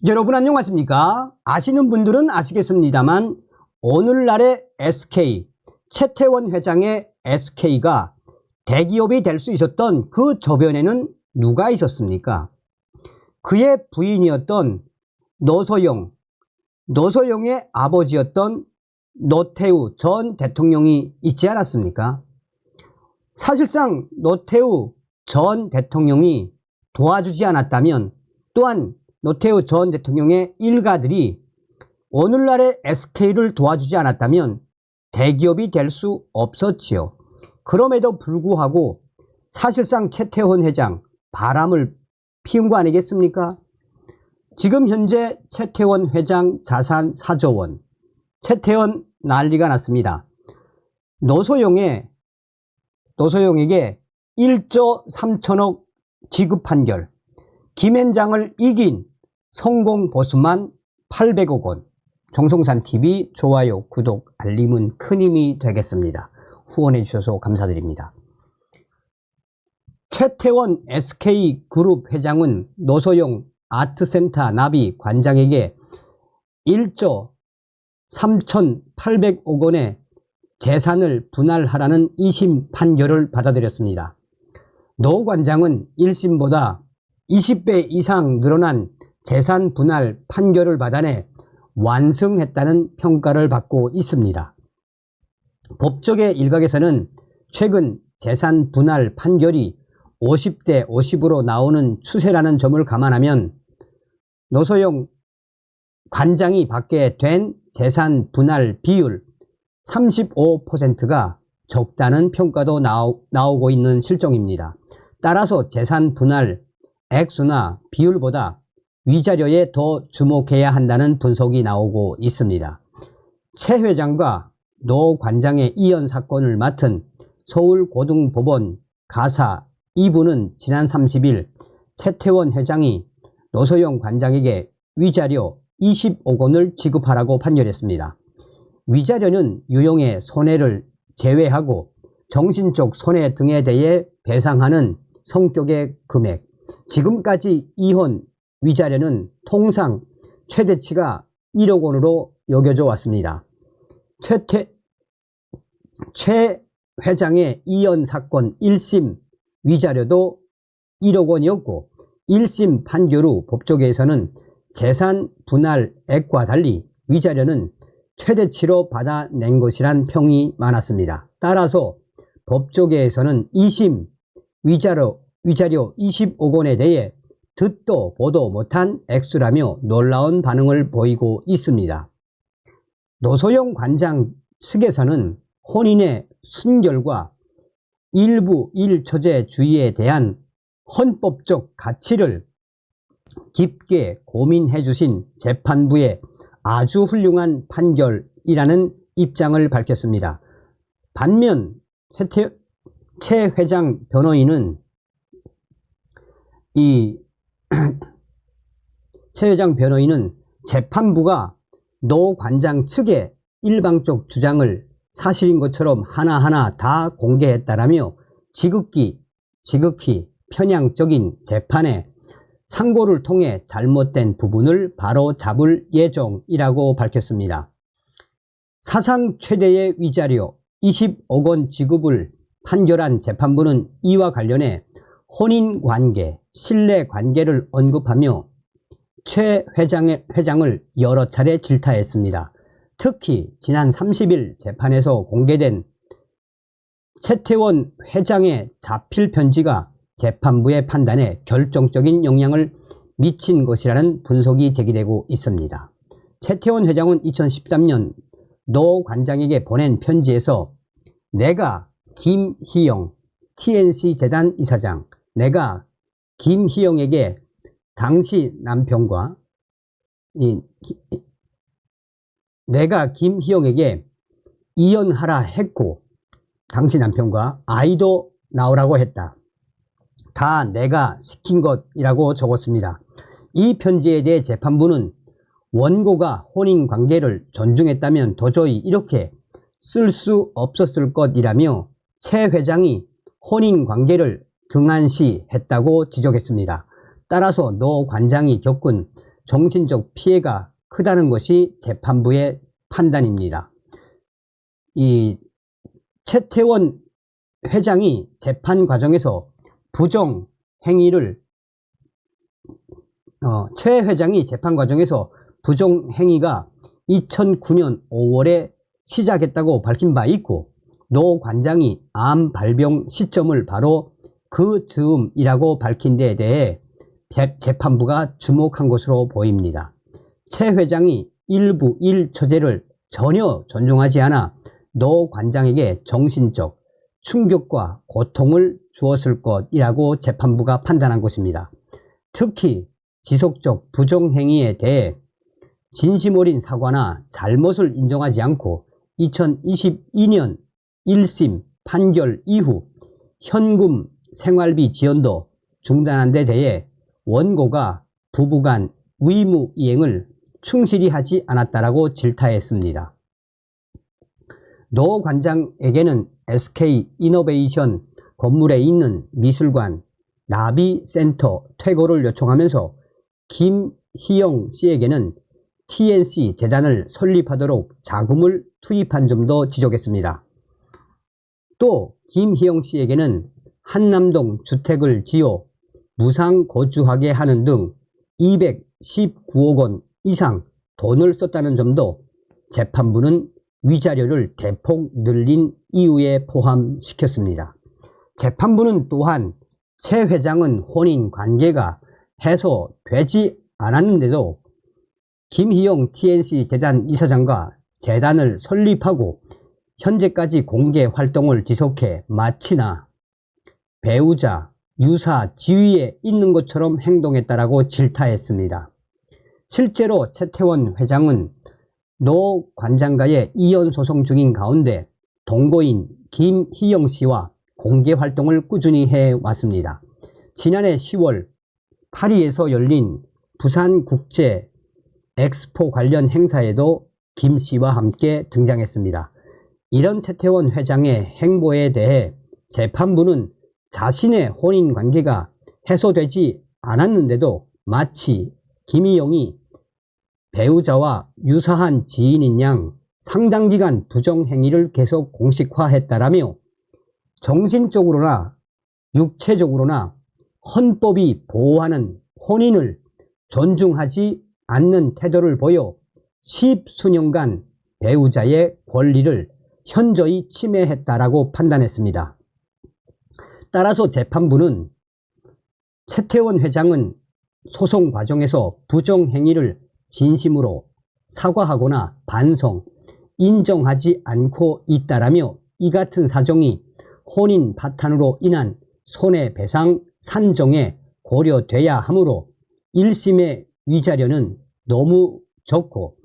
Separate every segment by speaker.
Speaker 1: 여러분 안녕하십니까? 아시는 분들은 아시겠습니다만 오늘날의 SK, 최태원 회장의 SK가 대기업이 될 수 있었던 그 저변에는 누가 있었습니까? 그의 부인이었던 노소영의 아버지였던 노태우 전 대통령이 있지 않았습니까? 사실상 노태우 전 대통령이 도와주지 않았다면, 또한 노태우 전 대통령의 일가들이 오늘날의 SK를 도와주지 않았다면 대기업이 될 수 없었지요. 그럼에도 불구하고 사실상 최태원 회장 바람을 피운 거 아니겠습니까? 지금 현재 최태원 회장 자산 4조 원, 최태원 난리가 났습니다. 노소영에게 1조 3천억 지급 판결, 김앤장을 이긴 성공 보수만 800억 원. 정성산TV 좋아요, 구독, 알림은 큰 힘이 되겠습니다. 후원해 주셔서 감사드립니다. 최태원 SK그룹 회장은 노소영 아트센터 나비 관장에게 1조 3,800억 원의 재산을 분할하라는 2심 판결을 받아들였습니다. 노 관장은 1심보다 20배 이상 늘어난 재산 분할 판결을 받아내 완승했다는 평가를 받고 있습니다. 법조계 일각에서는 최근 재산 분할 판결이 50대 50으로 나오는 추세라는 점을 감안하면 노소영 관장이 받게 된 재산 분할 비율 35%가 적다는 평가도 나오고 있는 실정입니다. 따라서 재산 분할 액수나 비율보다 위자료에 더 주목해야 한다는 분석이 나오고 있습니다. 최 회장과 노 관장의 이혼 사건을 맡은 서울고등법원 가사 2부는 지난 30일 최태원 회장이 노소영 관장에게 위자료 20억 원을 지급하라고 판결했습니다. 위자료는 유용의 손해를 제외하고 정신적 손해 등에 대해 배상하는 성격의 금액, 지금까지 이혼 위자료는 통상 최대치가 1억 원으로 여겨져 왔습니다. 최 회장의 이혼 사건 1심 위자료도 1억 원이었고 1심 판결 후 법조계에서는 재산 분할액과 달리 위자료는 최대치로 받아낸 것이란 평이 많았습니다. 따라서 법조계에서는 2심 위자료 20억 원에 대해 듣도 보도 못한 액수라며 놀라운 반응을 보이고 있습니다. 노소영 관장 측에서는 혼인의 순결과 일부 일처제주의에 대한 헌법적 가치를 깊게 고민해 주신 재판부의 아주 훌륭한 판결이라는 입장을 밝혔습니다. 반면 최 회장 변호인은 최 회장 변호인은 재판부가 노 관장 측의 일방적 주장을 사실인 것처럼 하나하나 다 공개했다라며 지극히 편향적인 재판에 상고를 통해 잘못된 부분을 바로 잡을 예정이라고 밝혔습니다. 사상 최대의 위자료 20억 원 지급을 판결한 재판부는 이와 관련해 혼인관계, 신뢰관계를 언급하며 최 회장을 여러 차례 질타했습니다. 특히 지난 30일 재판에서 공개된 최태원 회장의 자필 편지가 재판부의 판단에 결정적인 영향을 미친 것이라는 분석이 제기되고 있습니다. 최태원 회장은 2013년 노 관장에게 보낸 편지에서 내가 김희영 TNC 재단 이사장, 내가 김희영에게 당시 남편과 내가 김희영에게 이혼하라 했고 당시 남편과 아이도 낳으라고 했다. 다 내가 시킨 것이라고 적었습니다. 이 편지에 대해 재판부는 원고가 혼인관계를 존중했다면 도저히 이렇게 쓸 수 없었을 것이라며 최 회장이 혼인관계를 등한시했다고 지적했습니다. 따라서 노 관장이 겪은 정신적 피해가 크다는 것이 재판부의 판단입니다. 이 최태원 회장이 재판 과정에서 부정 행위를 최 회장이 재판 과정에서 부정 행위가 2009년 5월에 시작했다고 밝힌 바 있고, 노 관장이 암 발병 시점을 바로 그 즈음이라고 밝힌 데에 대해 재판부가 주목한 것으로 보입니다. 최 회장이 일부 일처제를 전혀 존중하지 않아 노 관장에게 정신적 충격과 고통을 주었을 것이라고 재판부가 판단한 것입니다. 특히 지속적 부정행위에 대해 진심 어린 사과나 잘못을 인정하지 않고 2022년 1심 판결 이후 현금 생활비 지원도 중단한 데 대해 원고가 부부 간 의무 이행을 충실히 하지 않았다라고 질타했습니다. 노 관장에게는 SK이노베이션 건물에 있는 미술관 나비센터 퇴거를 요청하면서 김희영 씨에게는 TNC 재단을 설립하도록 자금을 투입한 점도 지적했습니다. 또 김희영 씨에게는 한남동 주택을 지어 무상 거주하게 하는 등 219억 원 이상 돈을 썼다는 점도 재판부는 위자료를 대폭 늘린 이유에 포함시켰습니다. 재판부는 또한 최 회장은 혼인 관계가 해소되지 않았는데도 김희영 TNC 재단 이사장과 재단을 설립하고 현재까지 공개 활동을 지속해 마치나 배우자 유사 지위에 있는 것처럼 행동했다라고 질타했습니다. 실제로 최태원 회장은 노 관장과의 이혼 소송 중인 가운데 동거인 김희영 씨와 공개 활동을 꾸준히 해왔습니다. 지난해 10월 파리에서 열린 부산국제 엑스포 관련 행사에도 김 씨와 함께 등장했습니다. 이런 최태원 회장의 행보에 대해 재판부는 자신의 혼인 관계가 해소되지 않았는데도 마치 김희영이 배우자와 유사한 지인인 양 상당 기간 부정행위를 계속 공식화했다라며 정신적으로나 육체적으로나 헌법이 보호하는 혼인을 존중하지 않는 태도를 보여 10수년간 배우자의 권리를 현저히 침해했다라고 판단했습니다. 따라서 재판부는 최태원 회장은 소송 과정에서 부정행위를 진심으로 사과하거나 반성, 인정하지 않고 있다라며 이 같은 사정이 혼인 파탄으로 인한 손해배상 산정에 고려돼야 하므로 1심의 위자료는 너무 적고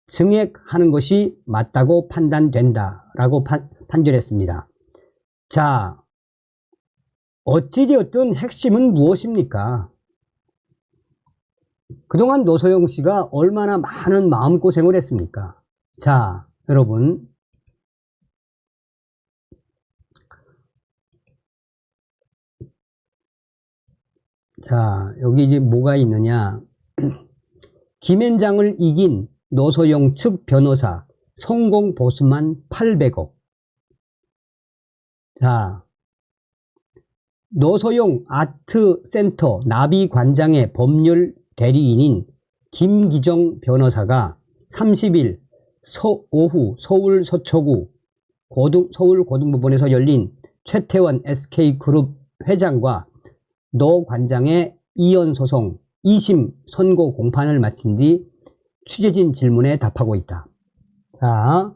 Speaker 1: 증액하는 것이 맞다고 판단된다라고 판결했습니다. 자, 어찌되었든 핵심은 무엇입니까? 그동안 노소영 씨가 얼마나 많은 마음고생을 했습니까? 자, 여러분. 자, 여기 이제 뭐가 있느냐. 김앤장을 이긴 노소영 측 변호사 성공 보수만 800억. 자, 노소영 아트센터 나비 관장의 법률 대리인인 김기정 변호사가 30일 오후 서울 서초구 서울고등법원에서 열린 최태원 SK그룹 회장과 노 관장의 이혼소송 2심 선고 공판을 마친 뒤 취재진 질문에 답하고 있다. 자,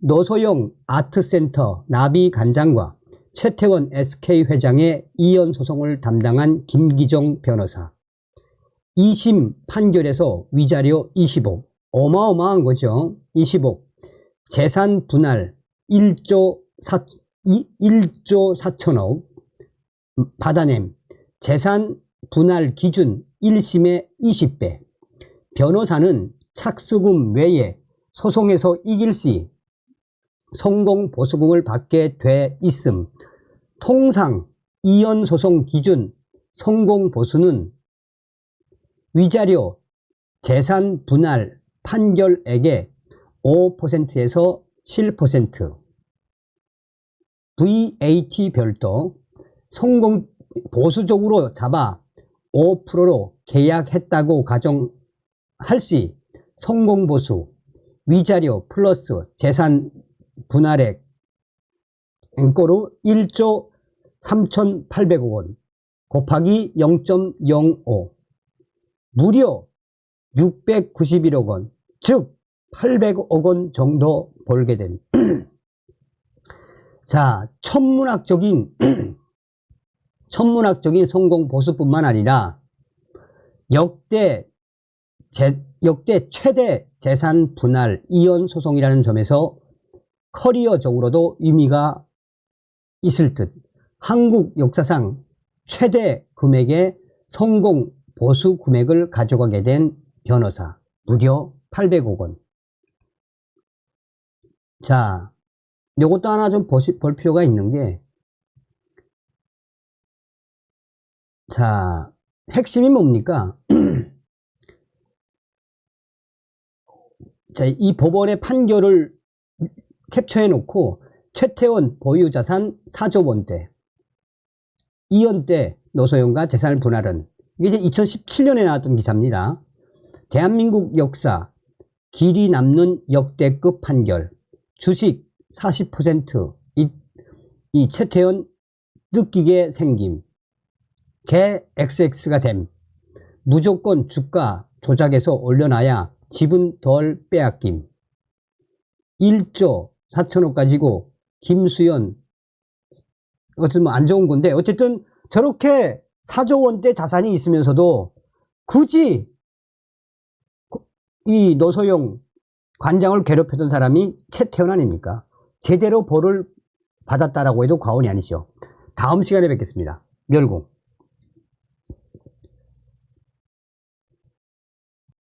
Speaker 1: 노소영 아트센터 나비 관장과 최태원 SK회장의 이혼소송을 담당한 김기정 변호사. 2심 판결에서 위자료 20억, 어마어마한 거죠. 20억, 재산 분할 1조 4천억 받아냄, 재산 분할 기준 1심의 20배, 변호사는 착수금 외에 소송에서 이길 시 성공 보수금을 받게 돼 있음. 통상 이혼 소송 기준 성공 보수는 위자료 재산 분할 판결액의 5%에서 7%, VAT 별도, 성공 보수적으로 잡아 5%로 계약했다고 가정할 시 성공보수, 위자료 플러스 재산 분할액 앵꼬로 1조 3,800억 원 곱하기 0.05 무려 691억 원, 즉 800억 원 정도 벌게 된 자, 천문학적인 성공보수뿐만 아니라 역대 최대 재산 분할 이혼 소송이라는 점에서 커리어적으로도 의미가 있을 듯 한국 역사상 최대 금액의 성공 보수 금액을 가져가게 된 변호사 무려 800억 원. 자, 요것도 하나 좀 볼 필요가 있는 게, 자, 핵심이 뭡니까? 자, 이 법원의 판결을 캡처해 놓고 최태원 보유 자산 4조 원대, 이혼 때 노소연과 재산을 분할은, 이게 이제 2017년에 나왔던 기사입니다. 대한민국 역사 길이 남는 역대급 판결, 주식 40% 이 최태원 느끼게 생김, 개 XX가 됨, 무조건 주가 조작해서 올려놔야 지분 덜 빼앗김, 1조 4천억 가지고 김수현, 어쨌든 뭐 안 좋은 건데, 어쨌든 저렇게 4조 원대 자산이 있으면서도 굳이 이 노소영 관장을 괴롭혔던 사람이 최태원 아닙니까? 제대로 벌을 받았다라고 해도 과언이 아니죠. 다음 시간에 뵙겠습니다. 멸공.